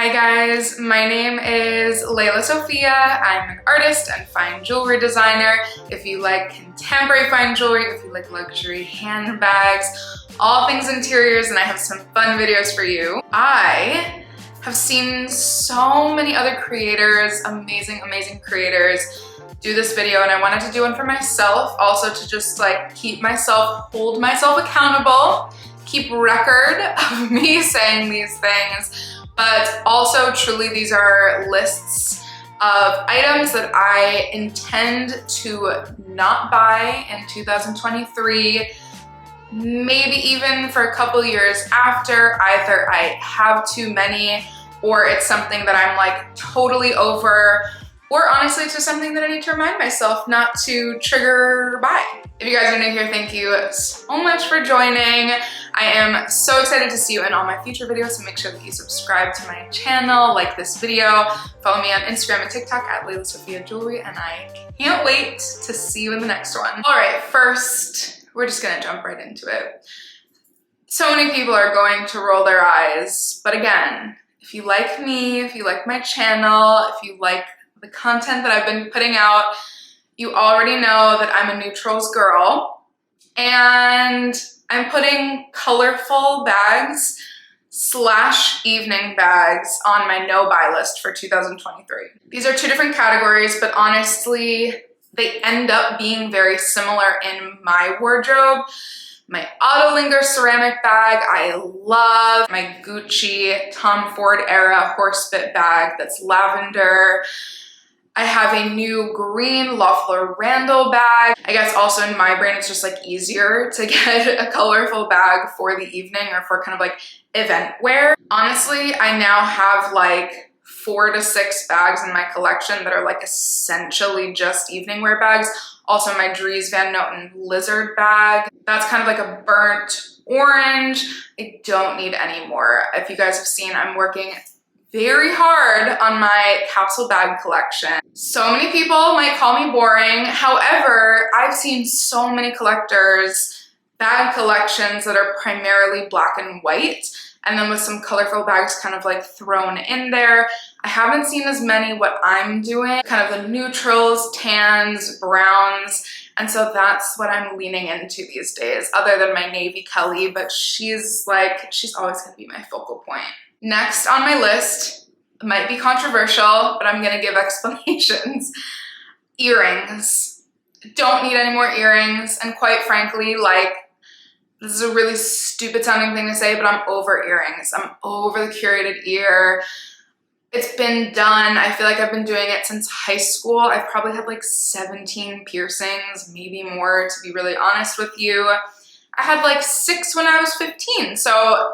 Hi guys, my name is Lela Sophia. I'm an artist and fine jewelry designer. If you like contemporary fine jewelry, if you like luxury handbags, all things interiors, and I have some fun videos for you. I have seen so many other creators, amazing creators, do this video, and I wanted to do one for myself, also to just like hold myself accountable, keep record of me saying these things. But also, truly, these are lists of items that I intend to not buy in 2023, maybe even for a couple years after. Either I have too many, or it's something that I'm like totally over, or honestly, it's just something that I need to remind myself not to trigger buy. If you guys are new here, thank you so much for joining. I am so excited to see you in all my future videos, so make sure that you subscribe to my channel, like this video, follow me on Instagram and TikTok at Lela Sophia Jewelry, and I can't wait to see you in the next one. All right, first, we're just gonna jump right into it. So many people are going to roll their eyes, but again, if you like me, if you like my channel, if you like the content that I've been putting out, you already know that I'm a neutrals girl, and I'm putting colorful bags / evening bags on my no buy list for 2023. These are two different categories, but honestly, they end up being very similar in my wardrobe. My Autolinger ceramic bag, I love. My Gucci Tom Ford era horsebit bag that's lavender. I have a new green Loeffler Randall bag. I guess also in my brain, it's just like easier to get a colorful bag for the evening or for kind of like event wear. Honestly, I now have like 4 to 6 bags in my collection that are like essentially just evening wear bags. Also my Dries Van Noten lizard bag. That's kind of like a burnt orange. I don't need any more. If you guys have seen, I'm working very hard on my capsule bag collection. So many people might call me boring. However, I've seen so many collectors' bag collections that are primarily black and white, and then with some colorful bags kind of like thrown in there. I haven't seen as many what I'm doing, kind of the neutrals, tans, browns, and so that's what I'm leaning into these days, other than my navy Kelly, but she's always gonna be my focal point. Next on my list, it might be controversial, but I'm gonna give explanations. Earrings. Don't need any more earrings, and quite frankly, like, this is a really stupid sounding thing to say, but I'm over earrings. I'm over the curated ear. It's been done. I feel like I've been doing it since high school. I've probably had like 17 piercings, maybe more, to be really honest with you. I had like 6 when I was 15, so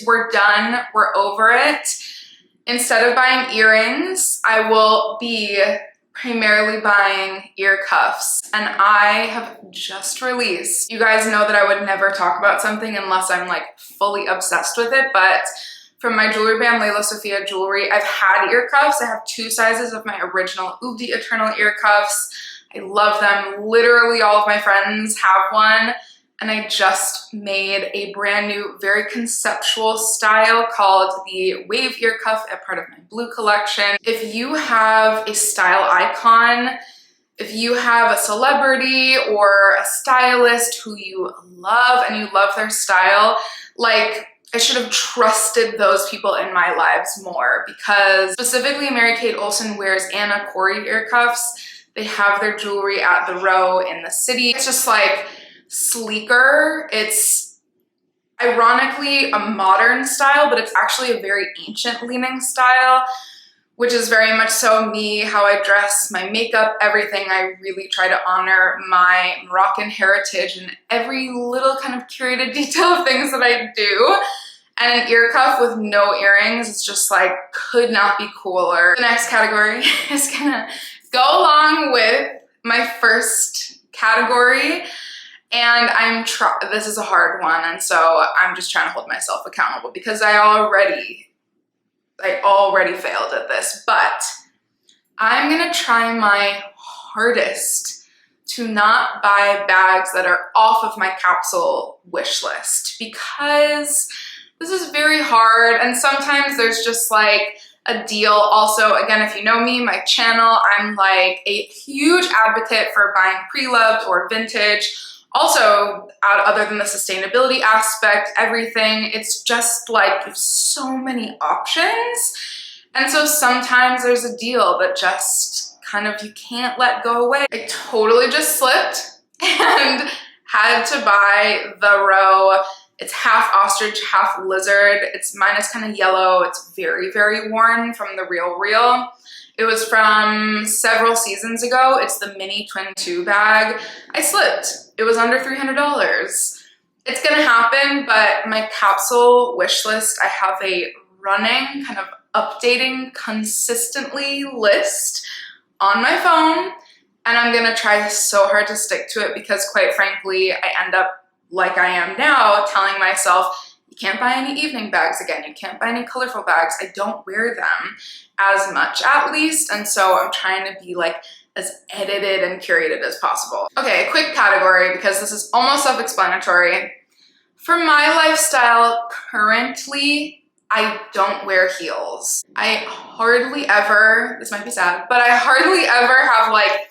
we're done, we're over it. Instead of buying earrings, I will be primarily buying ear cuffs, and I have just released. You guys know that I would never talk about something unless I'm like fully obsessed with it, but from my jewelry brand, Lela Sophia Jewelry, I've had ear cuffs. I have 2 sizes of my original Ubdi Eternal ear cuffs. I love them. Literally all of my friends have one. And I just made a brand new, very conceptual style called the Wave Ear Cuff, a part of my blue collection. If you have a style icon, if you have a celebrity or a stylist who you love and you love their style, like, I should have trusted those people in my lives more, because specifically Mary-Kate Olsen wears Anna Corey ear cuffs. They have their jewelry at the Row in the city. It's just like sleeker. It's ironically a modern style, but it's actually a very ancient leaning style, which is very much so me, how I dress, my makeup, everything. I really try to honor my Moroccan heritage and every little kind of curated detail of things that I do. And an ear cuff with no earrings is just like, could not be cooler. The next category is gonna go along with my first category. And this is a hard one, and so I'm just trying to hold myself accountable because I already failed at this, but I'm gonna try my hardest to not buy bags that are off of my capsule wish list, because this is very hard, and sometimes there's just like a deal. Also, again, if you know me, my channel, I'm like a huge advocate for buying pre-loved or vintage. Also, other than the sustainability aspect, everything, it's just like so many options. And so sometimes there's a deal that just kind of you can't let go away. I totally just slipped and had to buy the row. It's half ostrich, half lizard. Mine is kind of yellow. It's very, very worn from the Real. It was from several seasons ago. It's the mini twin 2 bag. I slipped. It was under $300. It's gonna happen, but my capsule wish list, I have a running kind of updating consistently list on my phone, and I'm gonna try so hard to stick to it because quite frankly, I end up like I am now telling myself, you can't buy any evening bags again, you can't buy any colorful bags. I don't wear them as much at least, and so I'm trying to be like as edited and curated as possible. Okay, a quick category because this is almost self-explanatory. For my lifestyle currently, I don't wear heels. I hardly ever, this might be sad, but I hardly ever have like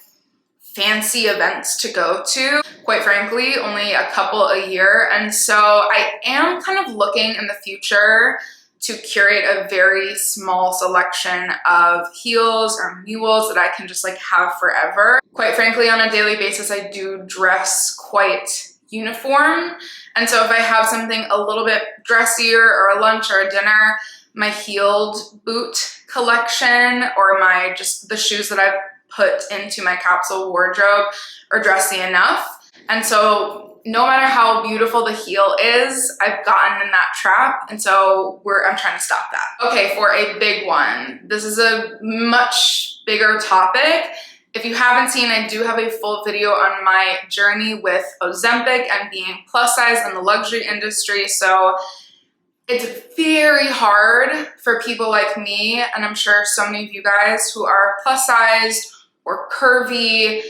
fancy events to go to. Quite frankly, only a couple a year. And so I am kind of looking in the future to curate a very small selection of heels or mules that I can just like have forever. Quite frankly, on a daily basis, I do dress quite uniform. And so if I have something a little bit dressier or a lunch or a dinner, my heeled boot collection or just the shoes that I've put into my capsule wardrobe are dressy enough. And so no matter how beautiful the heel is, I've gotten in that trap. And so I'm trying to stop that. Okay, for a big one, this is a much bigger topic. If you haven't seen, I do have a full video on my journey with Ozempic and being plus size in the luxury industry. So it's very hard for people like me, and I'm sure so many of you guys who are plus sized or curvy,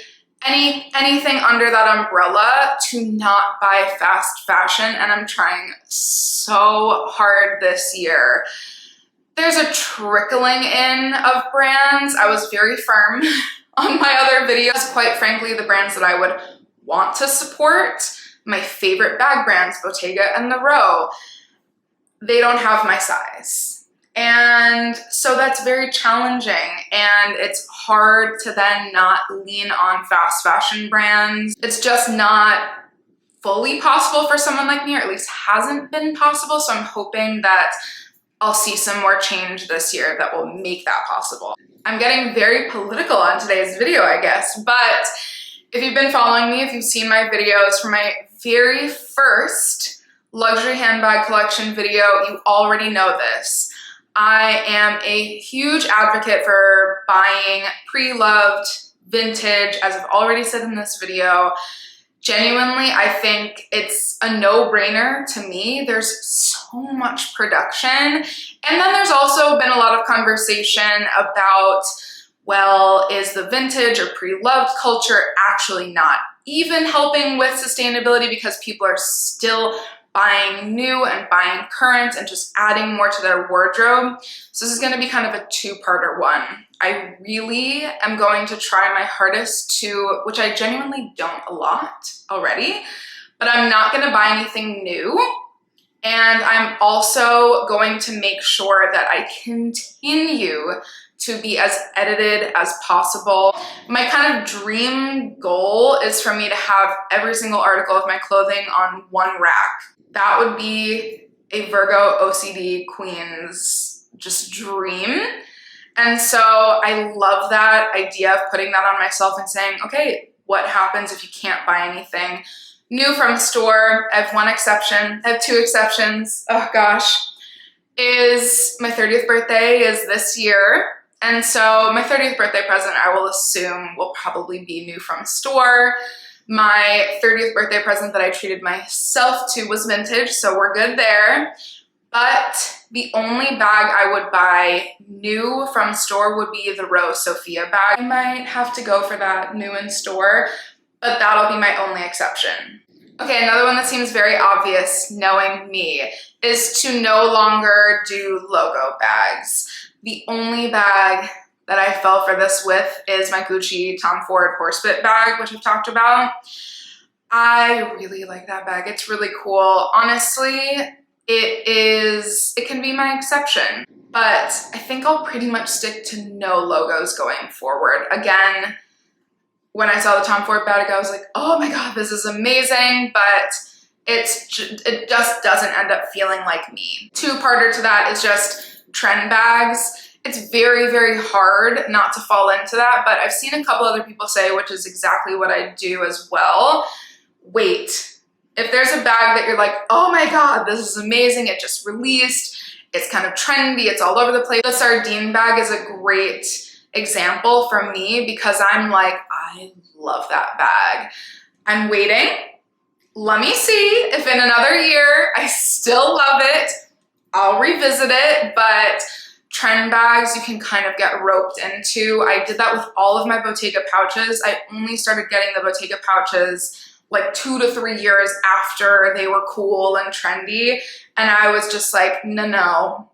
anything under that umbrella, to not buy fast fashion, and I'm trying so hard this year. There's a trickling in of brands. I was very firm on my other videos. Quite frankly, the brands that I would want to support, my favorite bag brands, Bottega and The Row, they don't have my size. And so that's very challenging, and it's hard to then not lean on fast fashion brands. It's just not fully possible for someone like me, or at least hasn't been possible. So I'm hoping that I'll see some more change this year that will make that possible. I'm getting very political on today's video, I guess, but if you've been following me, if you've seen my videos from my very first luxury handbag collection video, you already know this. I am a huge advocate for buying pre-loved vintage, as I've already said in this video. Genuinely, I think it's a no-brainer to me. There's so much production. And then there's also been a lot of conversation about, well, is the vintage or pre-loved culture actually not even helping with sustainability because people are still buying new and buying current and just adding more to their wardrobe? So this is gonna be kind of a two-parter one. I really am going to try my hardest to, which I genuinely don't a lot already, but I'm not gonna buy anything new. And I'm also going to make sure that I continue to be as edited as possible. My kind of dream goal is for me to have every single article of my clothing on one rack. That would be a Virgo OCD queen's just dream. And so I love that idea of putting that on myself and saying, okay, what happens if you can't buy anything new from store? I have one exception. I have two exceptions. Oh gosh. Is my 30th birthday is this year. And so my 30th birthday present, I will assume, will probably be new from store. My 30th birthday present that I treated myself to was vintage, so we're good there. But the only bag I would buy new from store would be the Rose Sophia bag. I might have to go for that new in store, but that'll be my only exception. Okay, another one that seems very obvious, knowing me, is to no longer do logo bags. The only bag that I fell for this with is my Gucci Tom Ford Horsebit bag, which I've talked about. I really like that bag. It's really cool. Honestly, it can be my exception, but I think I'll pretty much stick to no logos going forward. Again, when I saw the Tom Ford bag, I was like, oh my God, this is amazing, but it just doesn't end up feeling like me. Two-parter to that is just trend bags. It's very, very hard not to fall into that, but I've seen a couple other people say, which is exactly what I do as well, wait. If there's a bag that you're like, oh my God, this is amazing, it just released, it's kind of trendy, it's all over the place. The sardine bag is a great example for me because I'm like, I love that bag. I'm waiting. Let me see if in another year I still love it. I'll revisit it, but trend bags you can kind of get roped into. I did that with all of my Bottega pouches. I only started getting the Bottega pouches like 2 to 3 years after they were cool and trendy. And I was just like, no,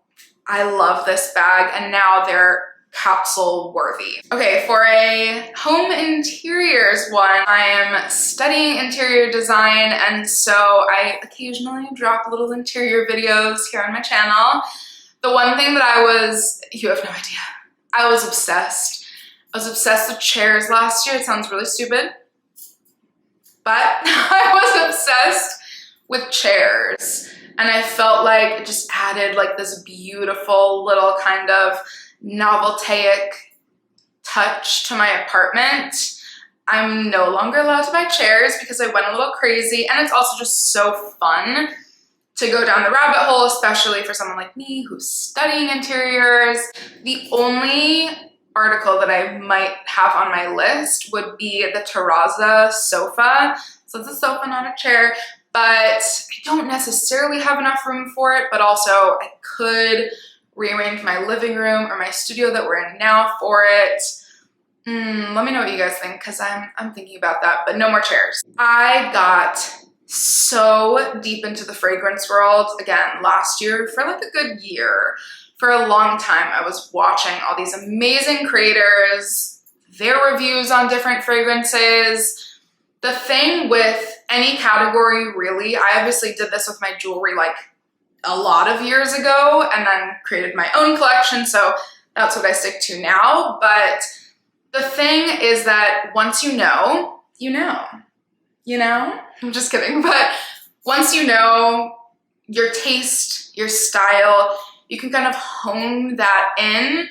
I love this bag. And now they're capsule worthy. Okay, for a home interiors one, I am studying interior design, and so I occasionally drop little interior videos here on my channel. The one thing that you have no idea, I was obsessed. I was obsessed with chairs last year. It sounds really stupid, but I was obsessed with chairs, and I felt like it just added like this beautiful little kind of noveltaic touch to my apartment. I'm no longer allowed to buy chairs because I went a little crazy, and it's also just so fun to go down the rabbit hole, especially for someone like me who's studying interiors. The only article that I might have on my list would be the terrazza sofa. So it's a sofa, not a chair, but I don't necessarily have enough room for it, but also I could rearrange my living room or my studio that we're in now for it. Let me know what you guys think, because I'm thinking about that, but no more chairs. I got so deep into the fragrance world again last year for like a good year. For a long time, I was watching all these amazing creators, their reviews on different fragrances. The thing with any category, really, I obviously did this with my jewelry like a lot of years ago and then created my own collection, so that's what I stick to now. But the thing is that once you know, you know. You know? I'm just kidding. But once you know your taste, your style, you can kind of hone that in.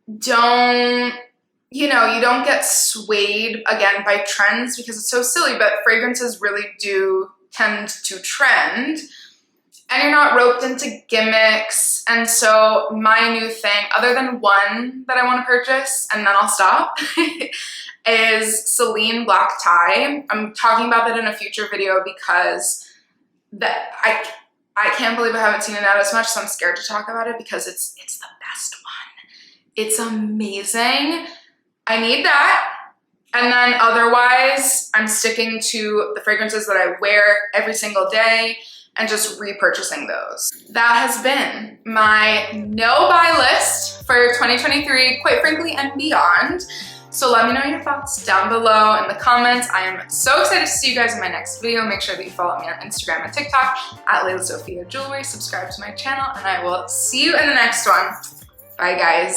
You don't get swayed again by trends, because it's so silly, but fragrances really do tend to trend. And you're not roped into gimmicks. And so my new thing, other than one that I want to purchase, and then I'll stop, is Celine Black Tie. I'm talking about that in a future video because I can't believe I haven't seen it out as much, so I'm scared to talk about it because it's the best one. It's amazing. I need that. And then otherwise, I'm sticking to the fragrances that I wear every single day and just repurchasing those. That has been my no buy list for 2023, quite frankly, and beyond. So let me know your thoughts down below in the comments. I am so excited to see you guys in my next video. Make sure that you follow me on Instagram and TikTok at Lela Sophia Jewelry. Subscribe to my channel, and I will see you in the next one. Bye, guys.